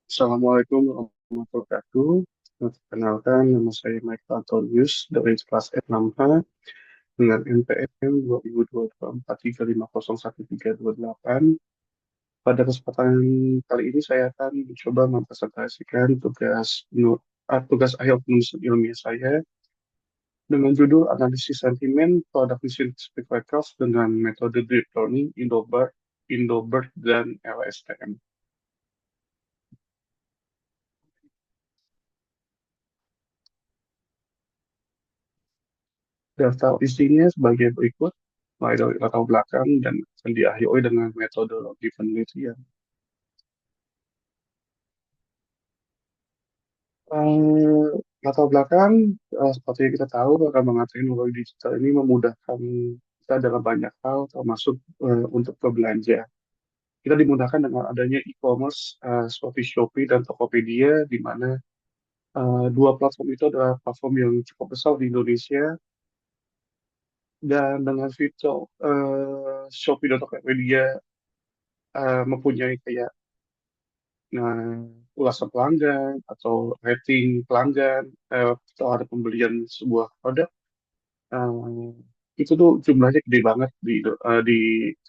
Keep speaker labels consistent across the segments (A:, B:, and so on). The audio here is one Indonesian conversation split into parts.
A: Assalamualaikum warahmatullahi wabarakatuh. Perkenalkan, nama saya Michael Antonius dari kelas F6H dengan NPM 2022-4350138. Pada kesempatan kali ini saya akan mencoba mempresentasikan tugas akhir penulisan ilmiah saya dengan judul Analisis Sentimen Produk Mesin Speak Records dengan metode Deep Learning, Indobert, dan LSTM. Daftar isinya sebagai berikut, mulai dari latar belakang dan akan diakhiri dengan metodologi penelitian. Eh, Latar belakang, seperti yang kita tahu, perkembangan teknologi digital ini memudahkan kita dalam banyak hal, termasuk untuk berbelanja. Kita dimudahkan dengan adanya e-commerce seperti Shopee dan Tokopedia, di mana dua platform itu adalah platform yang cukup besar di Indonesia, dan dengan fitur Shopee dan Tokopedia mempunyai kayak Nah, ulasan pelanggan atau rating pelanggan atau ada pembelian sebuah produk, eh, itu tuh jumlahnya gede banget di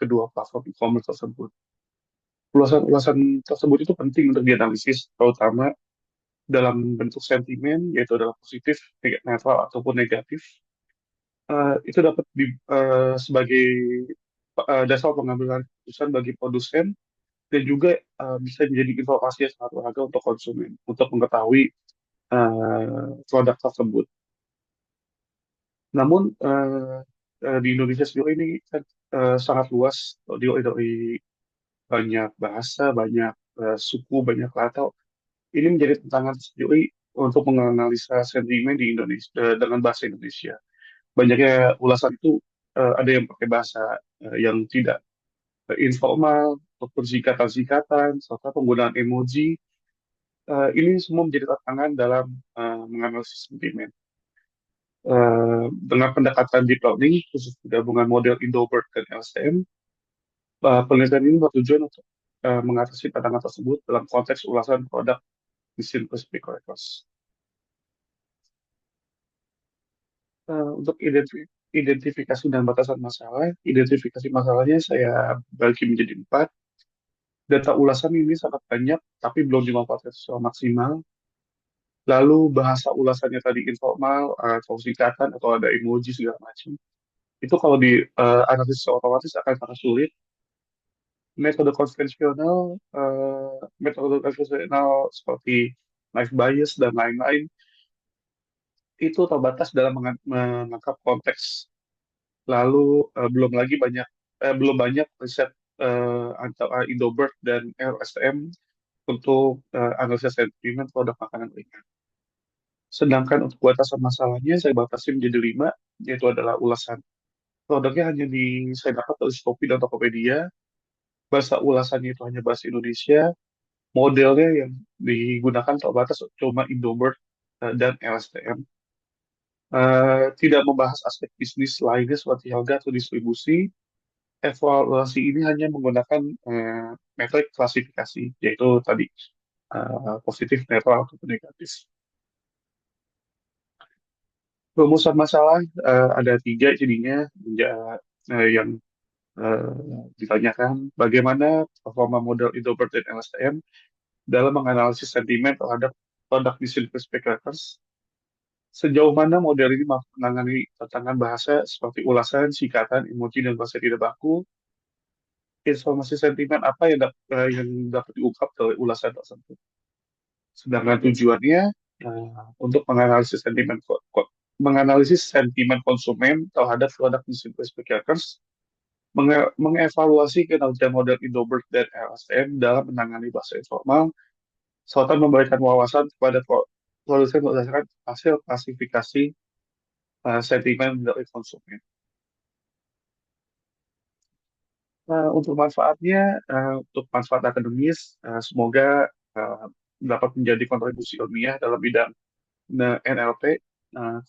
A: kedua platform e-commerce tersebut. Ulasan-ulasan tersebut itu penting untuk dianalisis, terutama dalam bentuk sentimen, yaitu adalah positif, netral, ataupun negatif. Itu dapat sebagai dasar pengambilan keputusan bagi produsen dan juga bisa menjadi informasi yang sangat berharga untuk konsumen untuk mengetahui produk tersebut. Namun di Indonesia sendiri ini kan sangat luas, dari banyak bahasa, banyak suku, banyak latar. Ini menjadi tantangan sendiri untuk menganalisa sentimen di Indonesia dengan bahasa Indonesia. Banyaknya ulasan itu ada yang pakai bahasa yang tidak informal, ataupun singkatan-singkatan, serta penggunaan emoji. Ini semua menjadi tantangan dalam menganalisis sentimen. Dengan pendekatan deep learning, khusus gabungan model Indobert dan LSTM, penelitian ini bertujuan untuk mengatasi tantangan tersebut dalam konteks ulasan produk mesin specific records. Untuk identifikasi dan batasan masalah, identifikasi masalahnya saya bagi menjadi 4. Data ulasan ini sangat banyak, tapi belum dimanfaatkan secara maksimal. Lalu bahasa ulasannya tadi informal, atau singkatan, atau ada emoji segala macam. Itu kalau di analisis otomatis akan sangat sulit. metode konvensional Metode konvensional seperti knife bias dan lain-lain itu terbatas dalam menangkap konteks. Lalu belum banyak riset antara Indobert dan LSTM untuk analisis sentimen produk makanan ringan. Sedangkan untuk batasan masalahnya saya batasi menjadi 5, yaitu adalah ulasan. Produknya hanya saya dapat dari Shopee dan Tokopedia. Bahasa ulasannya itu hanya bahasa Indonesia. Modelnya yang digunakan terbatas cuma Indobert dan LSTM. Tidak membahas aspek bisnis lainnya seperti harga atau distribusi. Evaluasi ini hanya menggunakan metode klasifikasi, yaitu tadi positif, netral, atau negatif. Rumusan masalah ada 3 jadinya yang ditanyakan bagaimana performa model Indobert dan LSTM dalam menganalisis sentimen terhadap produk desain perspectives. Sejauh mana model ini mampu menangani tantangan bahasa seperti ulasan, singkatan, emoji, dan bahasa tidak baku. Informasi sentimen apa yang dapat diungkap dari ulasan tersebut. Sedangkan tujuannya untuk menganalisis sentimen konsumen terhadap produk desain perspectives, mengevaluasi kinerja model Indobert dan LSTM dalam menangani bahasa informal, serta memberikan wawasan kepada produsen berdasarkan hasil klasifikasi sentimen dari konsumen. Untuk manfaat akademis, semoga dapat menjadi kontribusi ilmiah dalam bidang NLP,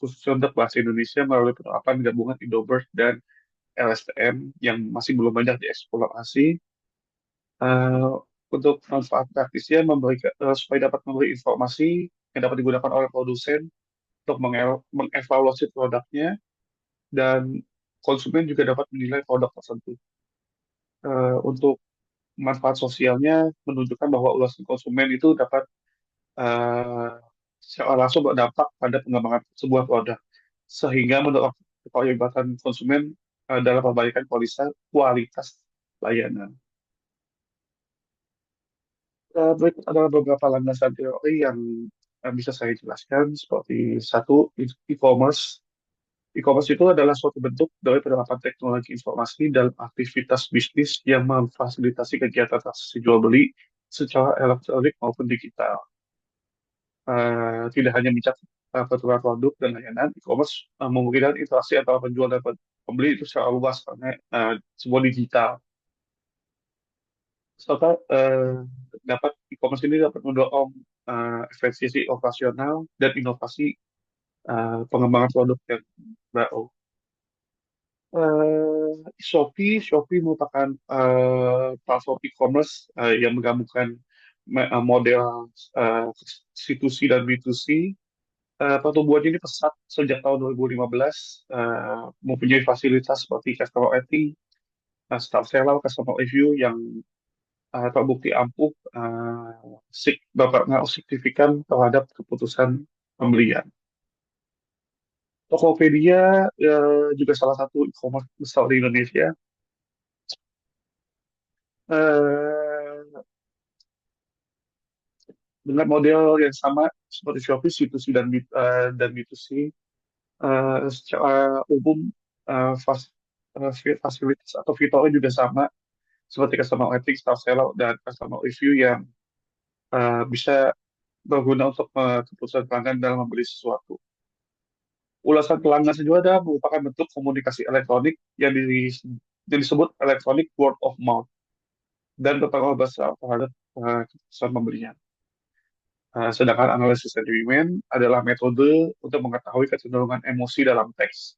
A: khususnya untuk bahasa Indonesia melalui penerapan gabungan Indobert dan LSTM yang masih belum banyak dieksplorasi. Untuk manfaat praktisnya supaya dapat memberi informasi yang dapat digunakan oleh produsen untuk mengevaluasi produknya dan konsumen juga dapat menilai produk tersebut. Untuk manfaat sosialnya menunjukkan bahwa ulasan konsumen itu dapat eh, secara langsung berdampak pada pengembangan sebuah produk, sehingga mendorong keterlibatan konsumen dalam perbaikan kualitas layanan. Berikut adalah beberapa landasan teori yang bisa saya jelaskan, seperti satu, e-commerce. E-commerce itu adalah suatu bentuk dari penerapan teknologi informasi dalam aktivitas bisnis yang memfasilitasi kegiatan transaksi jual beli secara elektronik maupun digital. Tidak hanya mencakup pertukaran produk dan layanan, e-commerce memungkinkan interaksi antara penjual dan pembeli itu secara luas karena semua digital. Serta e-commerce ini dapat mendorong efisiensi operasional dan inovasi pengembangan produk yang baru. Shopee merupakan platform e-commerce yang menggabungkan model C2C dan B2C. Pertumbuhannya ini pesat sejak tahun 2015, mempunyai fasilitas seperti customer rating, staff seller, customer review yang terbukti ampuh berpengaruh signifikan terhadap keputusan pembelian. Tokopedia juga salah satu e-commerce besar di Indonesia. Eh, dengan model yang sama seperti Shopee, C2C dan B2C, secara umum fasilitas atau fiturnya juga sama seperti customer rating, star seller, dan customer review yang bisa berguna untuk keputusan pelanggan dalam membeli sesuatu. Ulasan pelanggan sendiri adalah merupakan bentuk komunikasi elektronik yang disebut electronic word of mouth dan berpengaruh besar terhadap keputusan pembelian. Sedangkan analisis sentimen adalah metode untuk mengetahui kecenderungan emosi dalam teks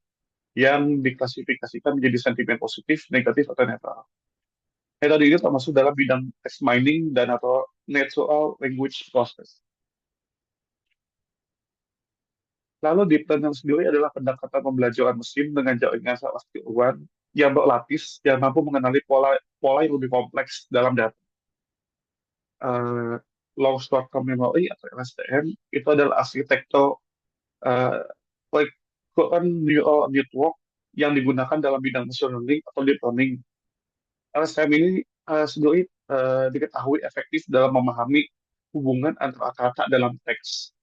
A: yang diklasifikasikan menjadi sentimen positif, negatif, atau netral. Metode ini termasuk dalam bidang text mining dan atau natural language process. Lalu deep learning sendiri adalah pendekatan pembelajaran mesin dengan jaringan saraf tiruan yang berlapis yang mampu mengenali pola pola yang lebih kompleks dalam data. Uh, Long short term memory atau LSTM itu adalah arsitektur uh, recurrent neural network yang digunakan dalam bidang machine learning atau deep learning. LSTM ini sendiri diketahui efektif dalam memahami hubungan antara kata dalam teks.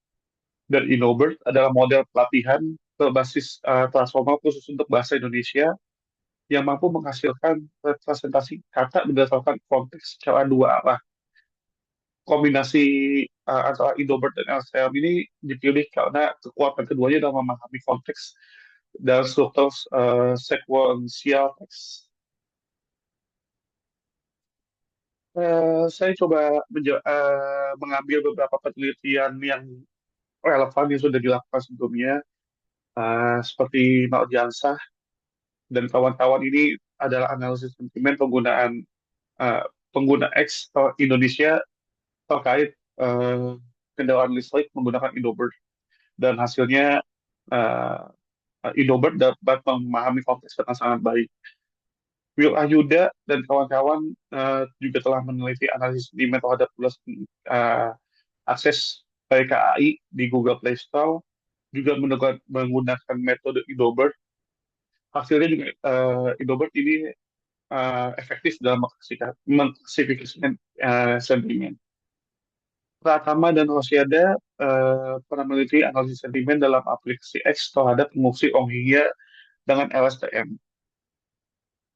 A: Dan InnoBird adalah model pelatihan berbasis transformer khusus untuk bahasa Indonesia yang mampu menghasilkan representasi kata berdasarkan konteks secara dua arah. Kombinasi antara InnoBird dan LSTM ini dipilih karena kekuatan keduanya dalam memahami konteks dan struktur sekuensial teks. Saya coba mengambil beberapa penelitian yang relevan yang sudah dilakukan sebelumnya, seperti Marjansah dan kawan-kawan ini adalah analisis sentimen penggunaan uh, pengguna X atau Indonesia terkait kendaraan listrik menggunakan Indobird dan hasilnya uh, Indobird dapat memahami konteks dengan sangat baik. Will Ayuda dan kawan-kawan juga telah meneliti analisis sentimen terhadap uh, akses PKAI di Google Play Store juga menggunakan metode Indobird. Hasilnya juga Indobird ini efektif dalam mengklasifikasikan sentimen. Pratama dan Rosiada pernah meneliti analisis sentimen dalam aplikasi X terhadap fungsi Onghia dengan LSTM.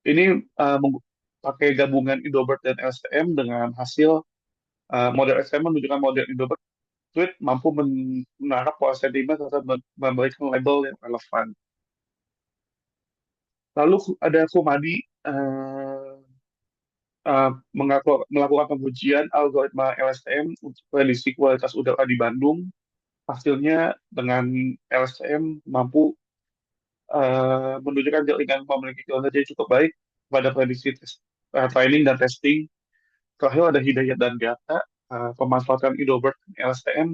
A: Ini pakai gabungan Indobird dan LSTM dengan hasil model LSTM menunjukkan model Indobird Tweet mampu menangkap pola sentimen serta memberikan label yang relevan. Lalu ada Kumadi melakukan pengujian algoritma LSTM untuk prediksi kualitas udara di Bandung. Hasilnya dengan LSTM mampu menunjukkan jaringan memiliki kinerja yang cukup baik pada prediksi training dan testing. Terakhir ada Hidayat dan Gata, pemanfaatan Indobert dan LSTM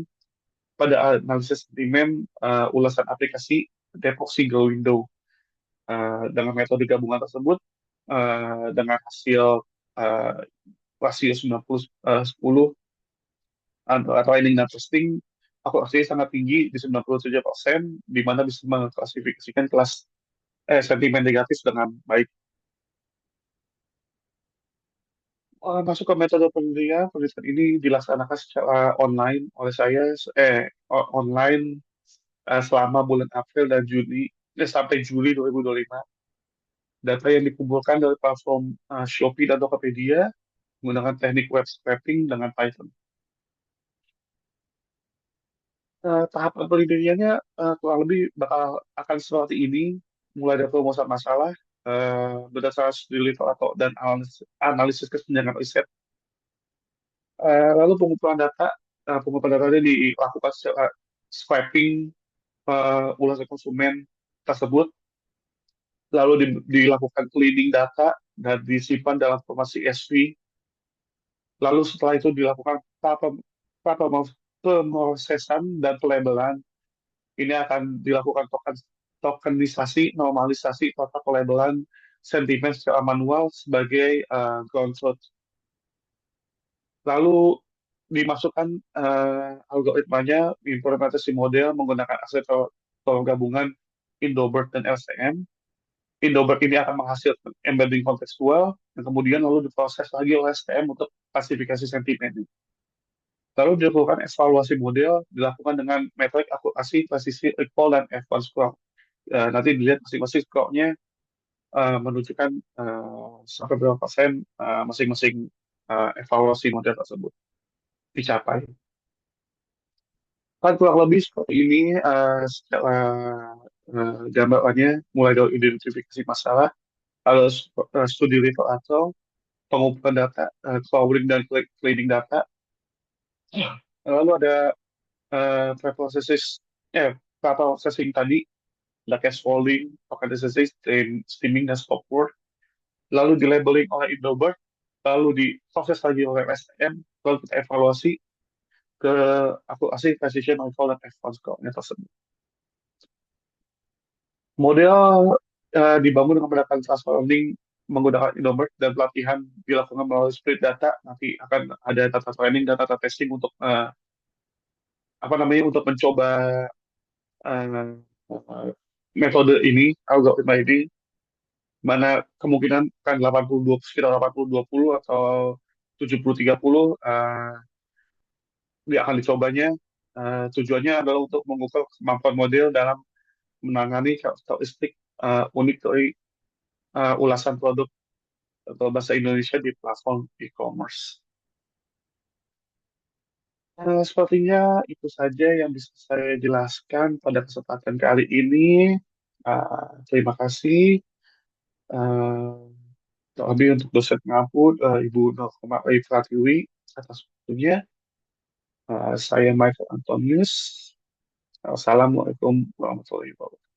A: pada analisis sentimen, ulasan aplikasi Depok Single Window. Dengan metode gabungan tersebut, dengan hasil uh, rasio 90-10 atau ending dan testing, akurasi sangat tinggi di 97%, di mana bisa mengklasifikasikan kelas sentimen negatif dengan baik. Masuk ke metode penelitian, penelitian ini dilaksanakan secara online oleh saya, online selama bulan April dan Juni, sampai Juli 2025. Data yang dikumpulkan dari platform Shopee dan Tokopedia menggunakan teknik web scraping dengan Python. Tahapan penelitiannya kurang lebih akan seperti ini, mulai dari perumusan masalah, berdasarkan studi literatur dan analisis kesenjangan riset. Lalu pengumpulan data ini dilakukan secara scraping ulasan konsumen tersebut, lalu dilakukan cleaning data dan disimpan dalam formasi SV. Lalu setelah itu dilakukan pemrosesan dan pelabelan. Ini akan dilakukan tokenisasi, normalisasi, total pelabelan sentimen secara manual sebagai ground truth. Lalu dimasukkan algoritmanya, implementasi model menggunakan aksesor gabungan Indobert dan LCM. Indobert ini akan menghasilkan embedding kontekstual, dan kemudian lalu diproses lagi oleh STM untuk klasifikasi sentimen. Lalu dilakukan evaluasi model, dilakukan dengan metode akurasi, presisi, recall, dan F1 score. Nanti dilihat masing-masing score-nya menunjukkan sampai berapa persen masing-masing evaluasi model tersebut dicapai. Kan kurang lebih seperti ini secara gambarannya, mulai dari identifikasi masalah, lalu studi literatur, pengumpulan data, crawling dan cleaning data, lalu ada preprocessing preprocessing tadi, ada scaffolding, organization, streaming, dan stop work, lalu di labeling oleh Indobert, lalu diproses lagi oleh STM, lalu kita evaluasi ke akurasi, precision, recall, dan response score-nya tersebut. Model dibangun dengan menggunakan transfer learning menggunakan Indobert, dan pelatihan dilakukan melalui split data. Nanti akan ada data training dan data testing untuk untuk mencoba uh, metode ini, algoritma ini, mana kemungkinan kan 80 sekitar 80-20 atau 70-30 dia akan dicobanya. Tujuannya adalah untuk mengukur kemampuan model dalam menangani karakteristik unik dari ulasan produk atau bahasa Indonesia di platform e-commerce. Sepertinya itu saja yang bisa saya jelaskan pada kesempatan kali ini. Terima kasih. Uh, Terlebih untuk dosen pengampu, Ibu Norma Pratiwi atas waktunya. Saya Michael Antonius. Assalamualaikum warahmatullahi wabarakatuh.